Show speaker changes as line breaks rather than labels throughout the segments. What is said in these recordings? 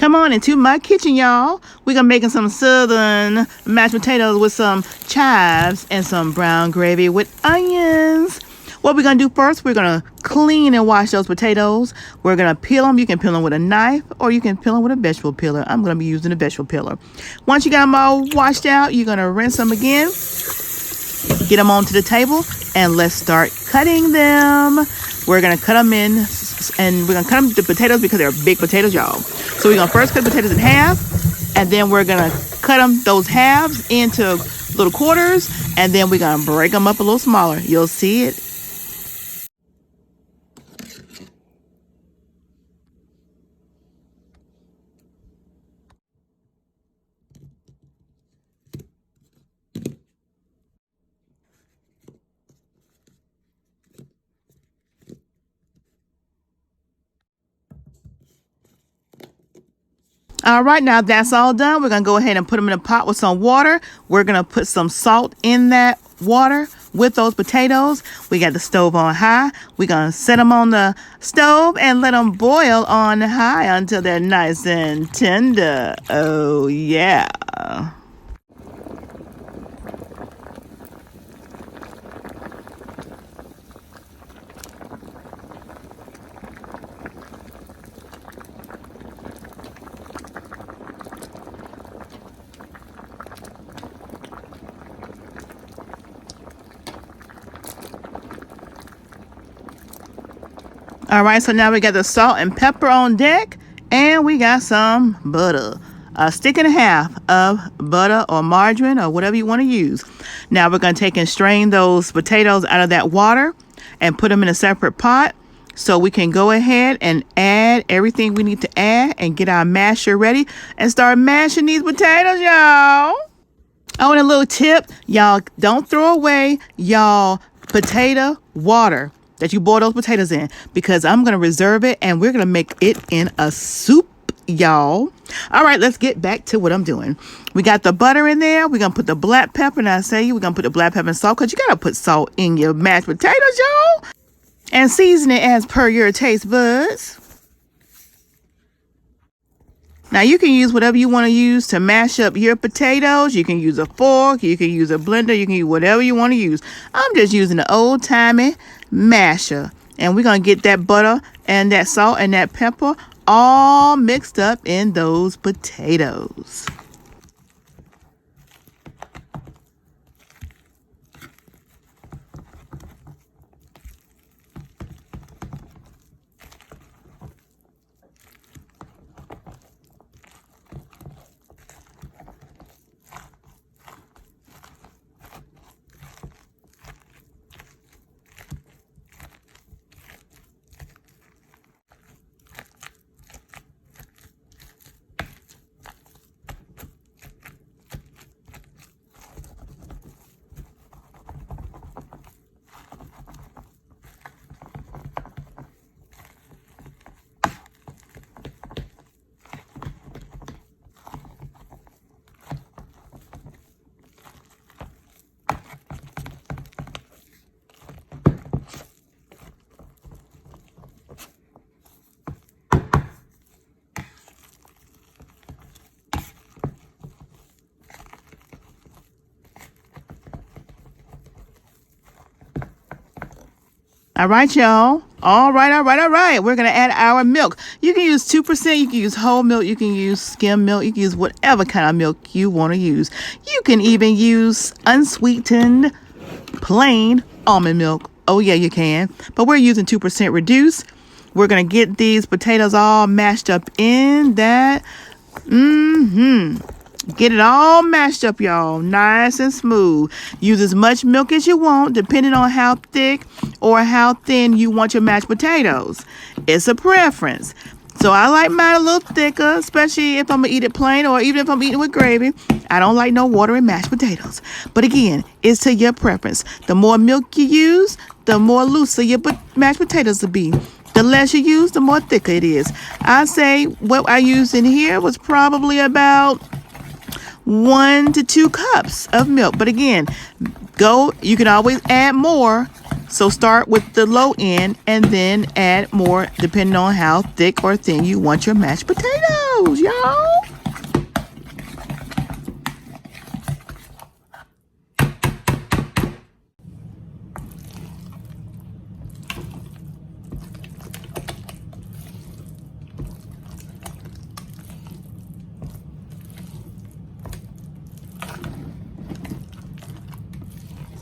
Come on into my kitchen, y'all. We're gonna making some southern mashed potatoes with some chives and some brown gravy with onions. What we're gonna do first, we're gonna clean and wash those potatoes. We're gonna peel them. You can peel them with a knife or you can peel them with a vegetable peeler. I'm gonna be using a vegetable peeler. Once you got them all washed out, you're gonna rinse them again. Get them onto the table and let's start cutting them. We're gonna cut them in, and we're gonna cut them the potatoes because they're big potatoes, y'all. So we're gonna first cut the potatoes in half, and then we're gonna cut them those halves into little quarters, and then we're gonna break them up a little smaller. You'll see it. All right, now that's all done. We're going to go ahead and put them in a pot with some water. We're going to put some salt in that water with those potatoes. We got the stove on high. We're going to set them on the stove and let them boil on high until they're nice and tender. Oh, yeah. All right, so now we got the salt and pepper on deck, and we got some butter. A stick and a half of butter or margarine or whatever you want to use. Now we're going to take and strain those potatoes out of that water and put them in a separate pot so we can go ahead and add everything we need to add and get our masher ready and start mashing these potatoes, y'all. Oh, and a little tip, y'all, don't throw away y'all potato water that you boil those potatoes in, because I'm going to reserve it and we're going to make it in a soup, y'all. All right, let's get back to what I'm doing. We got the butter in there. We're going to put the black pepper, and I say we're going to put the black pepper and salt, because you got to put salt in your mashed potatoes, y'all. And season it as per your taste buds. Now, you can use whatever you want to use to mash up your potatoes. You can use a fork. You can use a blender. You can use whatever you want to use. I'm just using the old-timey masher. And we're going to get that butter and that salt and that pepper all mixed up in those potatoes. All right, y'all. All right. We're going to add our milk. You can use 2%. You can use whole milk. You can use skim milk. You can use whatever kind of milk you want to use. You can even use unsweetened, plain almond milk. Oh, yeah, you can. But we're using 2% reduced. We're going to get these potatoes all mashed up in that. Get it all mashed up, y'all. Nice and smooth. Use as much milk as you want, depending on how thick or how thin you want your mashed potatoes. It's a preference. So I like mine a little thicker, especially if I'm going to eat it plain or even if I'm eating with gravy. I don't like no water in mashed potatoes. But again, it's to your preference. The more milk you use, the more looser your mashed potatoes will be. The less you use, the more thicker it is. I say what I used in here was probably about 1 to 2 cups of milk. But again, you can always add more. So start with the low end and then add more depending on how thick or thin you want your mashed potatoes. those, y'all.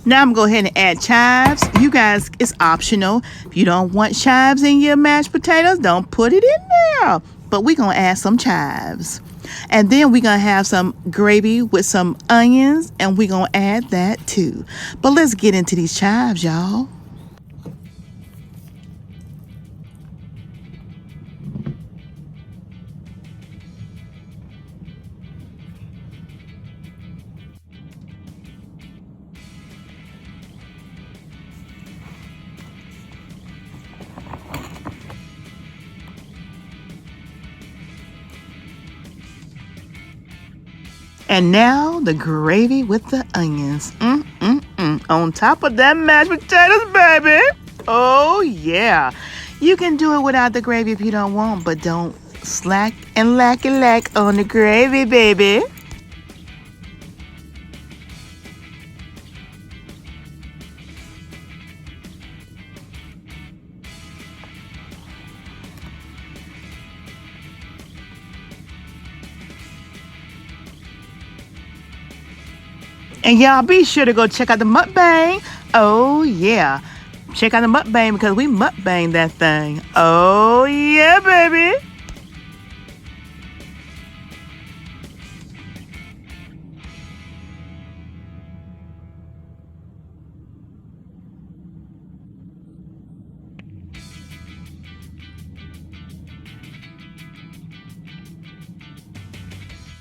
Now I'm going to go ahead and add chives. You guys, it's optional. If you don't want chives in your mashed potatoes, don't put it in there. But we're going to add some chives. And then we're going to have some gravy with some onions, and we're going to add that too. But let's get into these chives, y'all. And now the gravy with the onions. On top of that mashed potatoes, baby. Oh, yeah. You can do it without the gravy if you don't want, but don't slack and lack on the gravy, baby. And y'all be sure to go check out the mukbang. Oh, yeah. Check out the mukbang because we mukbang that thing. Oh, yeah, baby.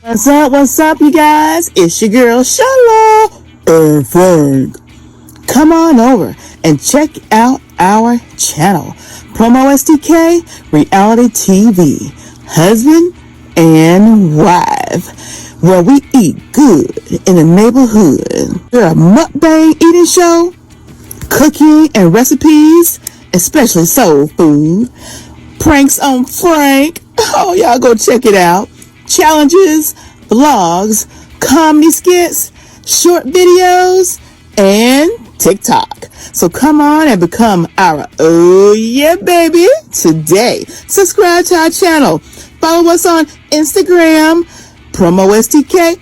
What's up, you guys? It's your girl, Sheila and Frank. Come on over and check out our channel, PromoSTK Reality TV, Husband and Wife, where we eat good in the neighborhood. We're a mukbang eating show, cooking and recipes, especially soul food, pranks on Frank. Oh, y'all go check it out. Challenges, vlogs, comedy skits, short videos, and TikTok. So come on and become our oh yeah baby today. Subscribe to our channel. Follow us on Instagram, PromoSTK,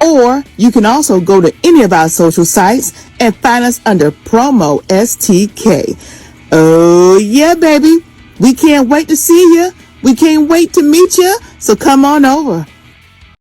or you can also go to any of our social sites and find us under PromoSTK. Oh yeah baby. We can't wait to see you. We can't wait to meet you, so come on over.